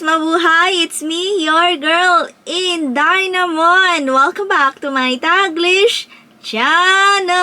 Mabuhay! It's me, your girl, InDaynaMo, and welcome back to my Taglish channel!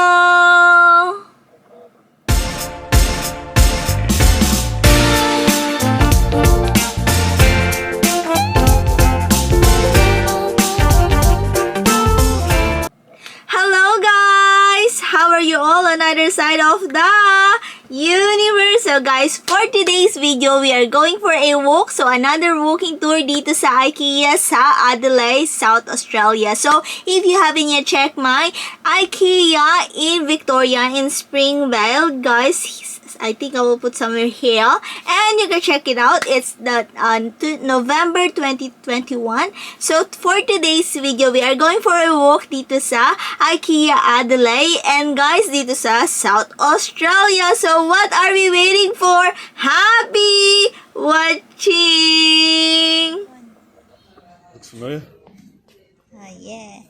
Hello guys! How are you all on either side of the universe? So guys, for today's video, we are going for a walk. So another walking tour dito sa Ikea sa Adelaide South Australia. So if you haven't yet checked my Ikea in Victoria in Springvale, guys, I think I will put somewhere here and you can check it out. It's the November 2021. So for today's video, we are going for a walk dito sa Ikea Adelaide and guys dito sa South Australia. So what are we waiting for? Happy watching! Looks familiar. Yeah.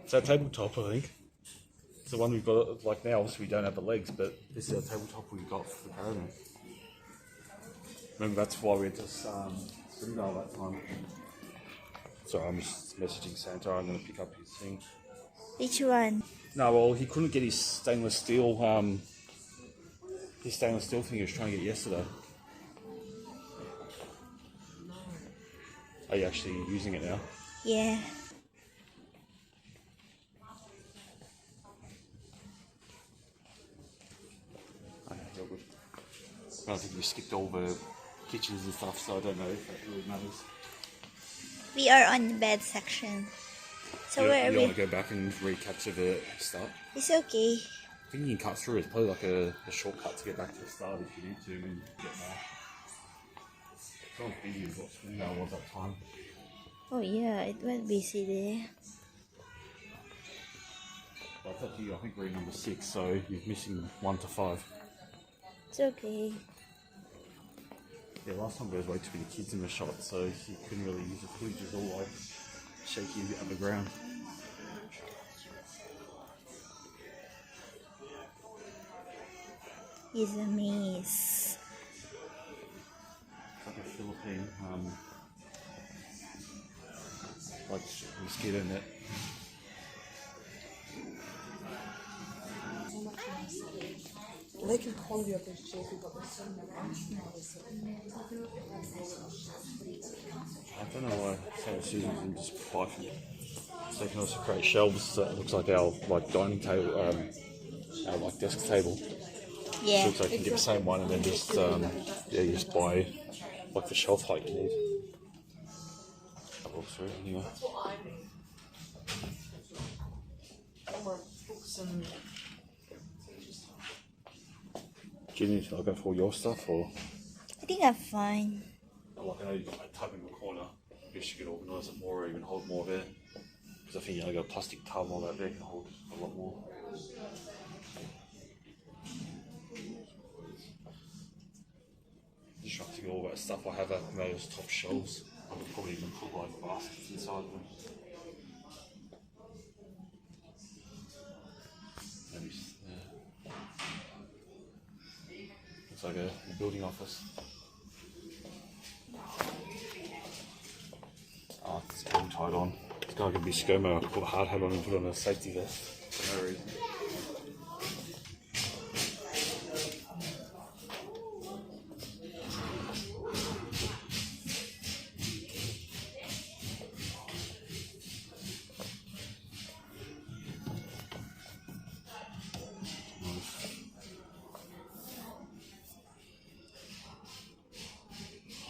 It's our tabletop, I think. It's the one we've got, like now, obviously we don't have the legs, but this is our tabletop we got for the caravan. Remember, that's why we went to Springdale that time. Sorry, I'm just messaging Santa. I'm going to pick up his thing. Which one? No, well, he couldn't get his stainless steel thing he was trying to get yesterday. Are you actually using it now? Yeah. I think we skipped all the kitchens and stuff, so I don't know if that really matters. We are on the bed section. So where are we? You want to go back and recapture the start? It's okay. I think you can cut through. It's probably like a shortcut to get back to the start if you need to and get there. It's not as busy as what Springdale was that time. Oh yeah, it went busy there. But it's up to you. I think we're in number 6, so you're missing 1 to 5. It's okay. Yeah, last time there was way too many kids in the shot, so you couldn't really use the footage. It was all like shaky a bit underground. It's a maze. It's like a Philippine, like mosquito net. I like the quality of this chairs. We've got the sun. I don't know why St. Susan didn't just buy from you. So they can also create shelves that looks like our dining table, our desk table. Yeah. Looks like you can get the same one and then just you just buy like the shelf height you need. That looks through anyway. Do you need to go for your stuff or? I think I'm fine. Like I know you've got that tub in the corner. I guess you could organise it more or even hold more there. Because I think you know, got a plastic tub and all that there can hold a lot more. Just trying to think of all that stuff I have up on those top shelves. I could probably even put like baskets inside them. Maybe, looks like a building office. Oh, it's getting tied on. This guy could be ScoMo. I could put a hard hat on and put on a safety vest for no reason.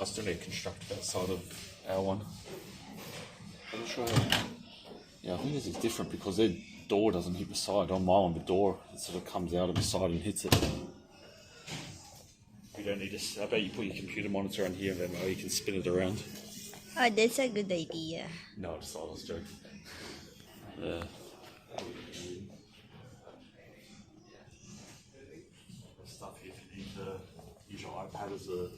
I still need to construct that side of our one. I'm not sure. Yeah, I think this is different because their door doesn't hit the side. On my one, the door it sort of comes out of the side and hits it. You don't need to. I bet you put your computer monitor on here and then you can spin it around. Oh, that's a good idea. No, it's not. I was joking. Yeah. There's stuff here if you need to use your iPad as a.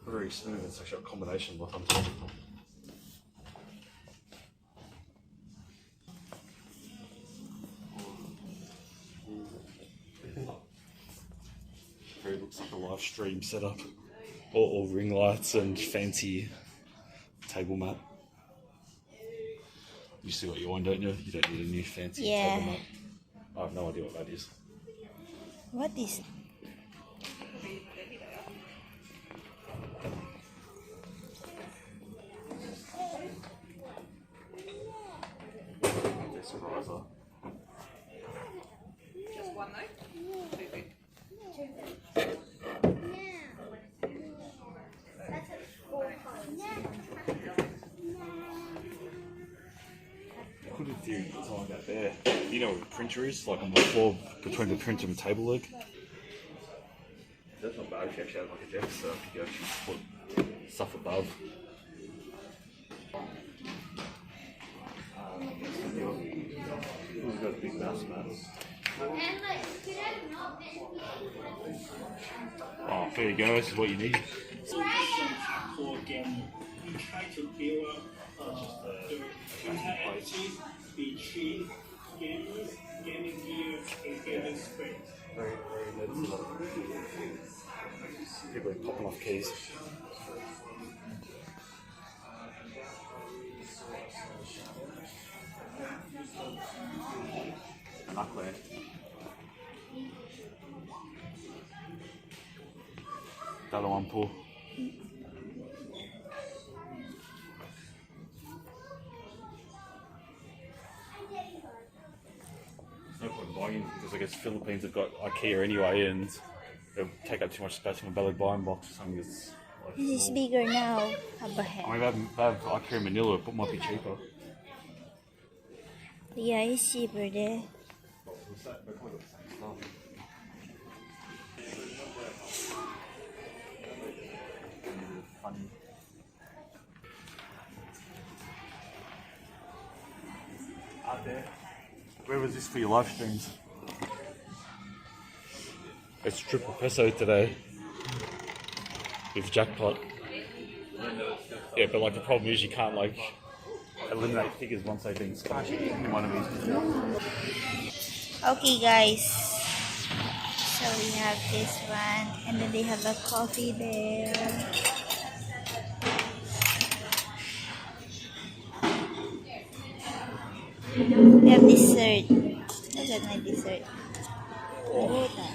Very smooth, it's actually a combination of what I'm talking about. a live stream setup. All ring lights and fancy table mat. You see what you want, don't you? You don't need a new fancy table mat. I have no idea what that is. What is? That's a riser. Just one though? Could in theory design that there. You know what a printer is? Like on the floor between the printer and the table leg. That's not bad if you actually have like a desk, so you can actually put stuff above. We've got a big mouse mat. Oh, there you go, this is what you need. For gaming, we try to build up interactive between gamers, gaming gear, and gaming space. People are popping off keys. Knuckler. Another one, Paul. No point buying because I guess Philippines have got Ikea anyway, and they'll take up too much space on a valid buying box or something that's like This is small. bigger now. I mean, they have Ikea in Manila, but it might be cheaper. Yeah, it's cheaper there. Funny. Out there. Where was this for your live streams? It's triple peso today. With jackpot. Yeah, but like the problem is you can't like eliminate figures once they've been splashed in one of these. Okay, guys. So we have this one, and then they have a coffee there. We have dessert. Look at my dessert. Puta.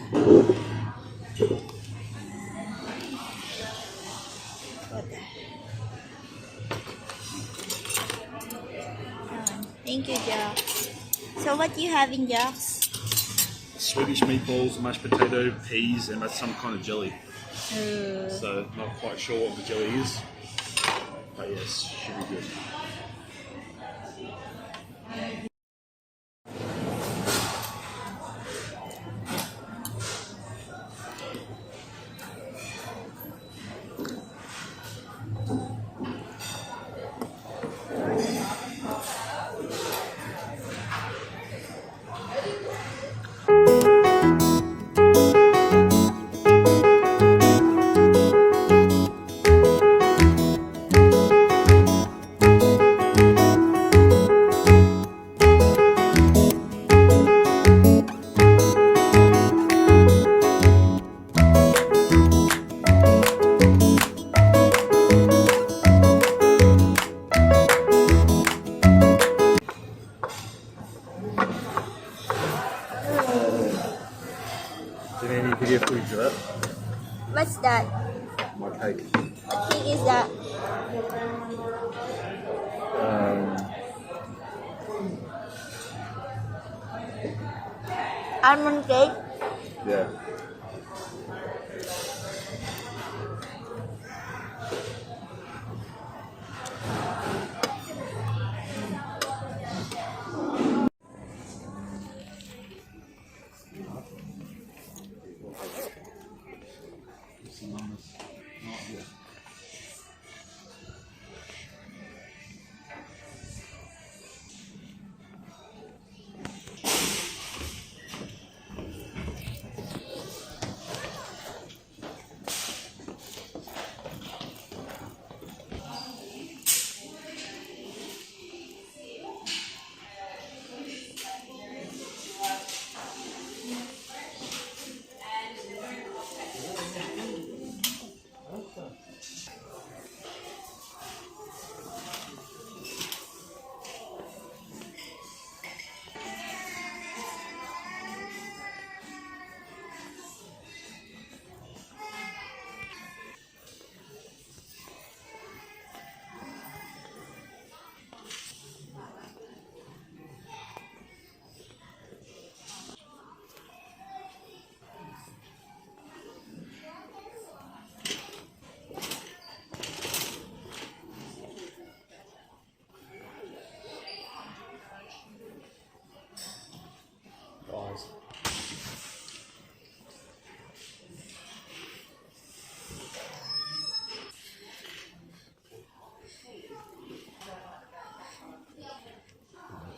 Thank you, Jack. So what you having, Jax? Swedish meatballs, mashed potato, peas, and that's some kind of jelly. So not quite sure what the jelly is, but yes, should be good. Do you need any video footage of that? What's that? My cake. What cake is that? Almond cake? Yeah.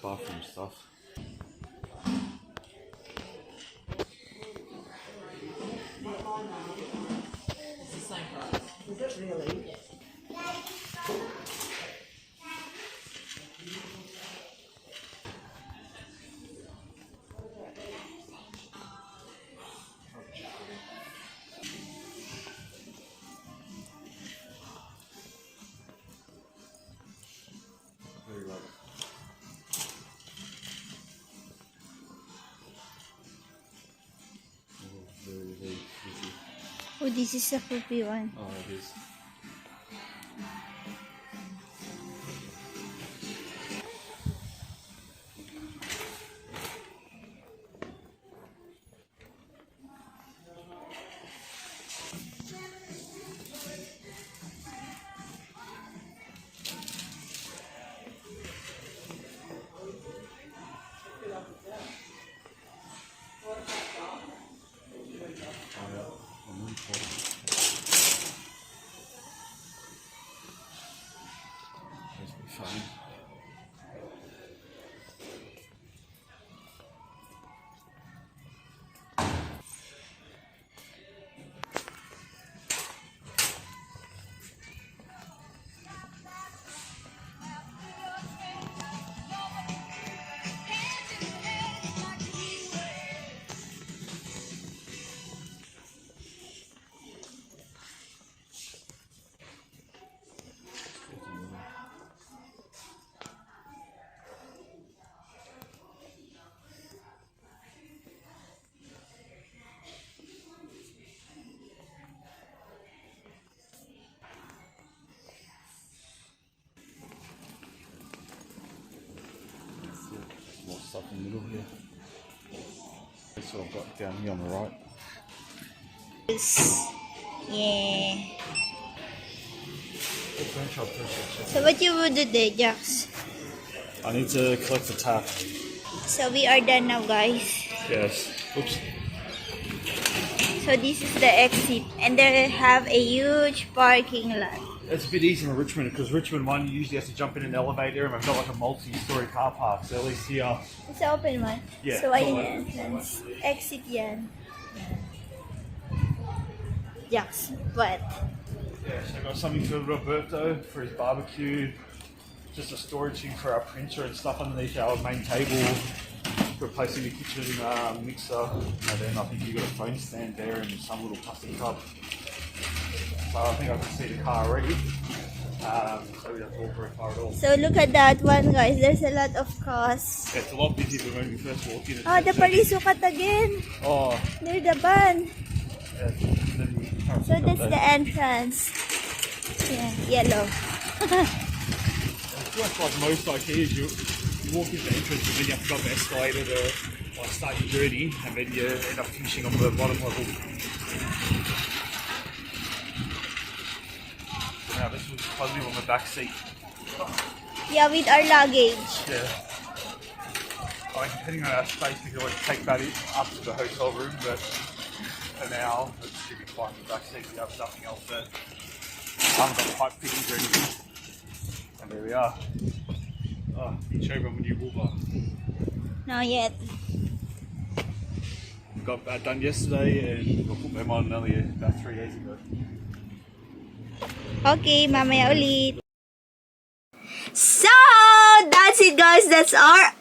bathroom stuff. It's the same price. Is it really? Very well. Very easy. Oh, this is a poopy one. Oh, it is. Fine. More stuff in the middle here. That's what I've got down here on the right. Yeah. Furniture, furniture. So what you would do there, Jax? I need to collect the tap. So we are done now, guys. Yes. Oops. So this is the exit, and they have a huge parking lot. It's a bit easier in Richmond because Richmond one you usually have to jump in an elevator, and we've got like a multi-story car park. So at least here, It's an open one. Yeah, So it's ayun open. yung entrance. Exit yan. Jax, what? yeah, so I've got something for Roberto for his barbecue. Just a storage thing for our printer and stuff underneath our main table. Replacing the kitchen mixer, and then I think you got a phone stand there and some little plastic cup. So I think I can see the car already. So we don't have to walk very far at all. So look at that one, guys. There's a lot of cars. Yeah, it's a lot busier than when we first walked in. Oh, the Parisukat again. Oh, Near the van. yeah. So that's the entrance. Yeah, yellow. It's just like most Ikeas, you walk in the entrance and then you have to go up the escalator to like, start your journey, and then you end up finishing on the bottom level. Now this was positive on the back seat. Yeah, with our luggage. Yeah. I mean, depending on our space, we can always take that up to the hotel room, but for now, it should be fine in the back seat. We have nothing else there. I haven't got pipe fittings or anything. And there we are. Oh, you can show everyone the new bull bar. Not yet. We got that done yesterday and we put them on only about 3 days ago. Okay, mamaya ulit. So, that's it, guys. That's our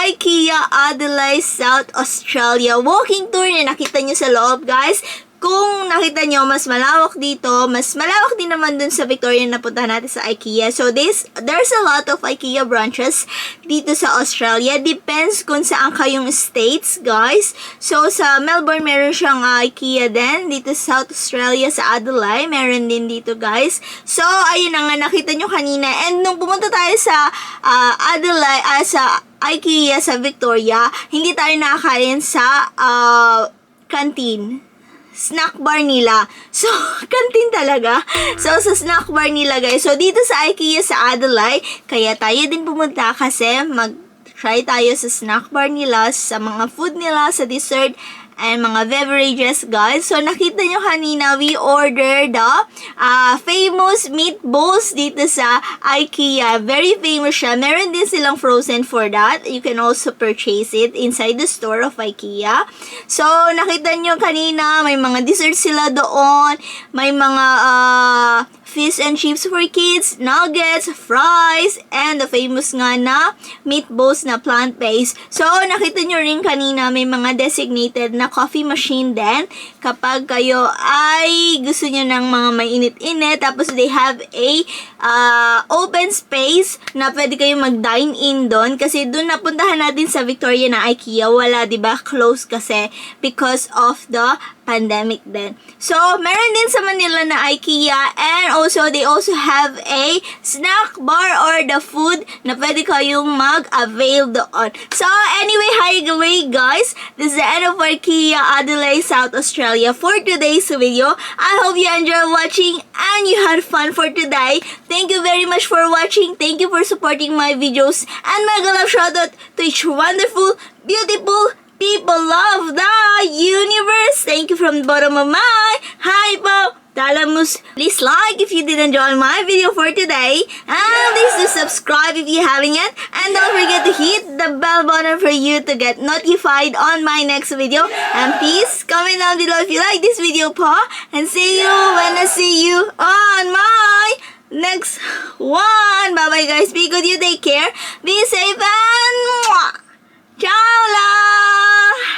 IKEA Adelaide South Australia walking tour na nakita nyo sa loob, guys. Kung nakita nyo, mas malawak dito. Mas malawak din naman dun sa Victoria na napuntahan natin sa IKEA. So, there's a lot of IKEA branches dito sa Australia. Depends kung saan kayong states, guys. So, sa Melbourne, meron siyang IKEA din. Dito sa South Australia, sa Adelaide, meron din dito, guys. So, ayun na nga, nakita nyo kanina. And nung pumunta tayo sa Adelaide, sa IKEA sa Victoria, hindi tayo nakakain sa canteen. Snack bar nila. So, kantin talaga. So, sa snack bar nila, guys. So, dito sa IKEA sa Adelaide, kaya tayo din pumunta kasi mag-try tayo sa snack bar nila, sa mga food nila, sa dessert, and mga beverages, guys. So, nakita nyo kanina, we ordered the famous meatballs dito sa IKEA. Very famous siya. Meron din silang frozen for that. You can also purchase it inside the store of IKEA. So, nakita nyo kanina, may mga desserts sila doon. May mga fish and chips for kids, nuggets, fries, and the famous nga na meatballs na plant-based. So, nakita nyo rin kanina may mga designated na coffee machine din kapag kayo ay gusto nyo ng mga mainit-init. Tapos, they have a open space na pwede kayo mag-dine-in doon kasi doon napuntahan natin sa Victoria na IKEA. Wala, diba? Close kasi because of the pandemic din. So, meron din sa Manila na IKEA and also, they also have a snack bar or the food na pwede kayong mag-avail doon. So, anyway, hi guys. This is the end of our IKEA Adelaide South Australia for today's video. I hope you enjoyed watching and you had fun for today. Thank you very much for watching. Thank you for supporting my videos and mega love shoutout to each wonderful, beautiful people of the universe. Thank you from the bottom of my heart po. Talamus, please like if you did enjoy my video for today. And please do subscribe if you haven't yet. And don't forget to hit the bell button for you to get notified on my next video. And please comment down below if you like this video po. And see you when I see you on my next one. Bye bye guys. Be good, you take care. Be safe and ciao lah.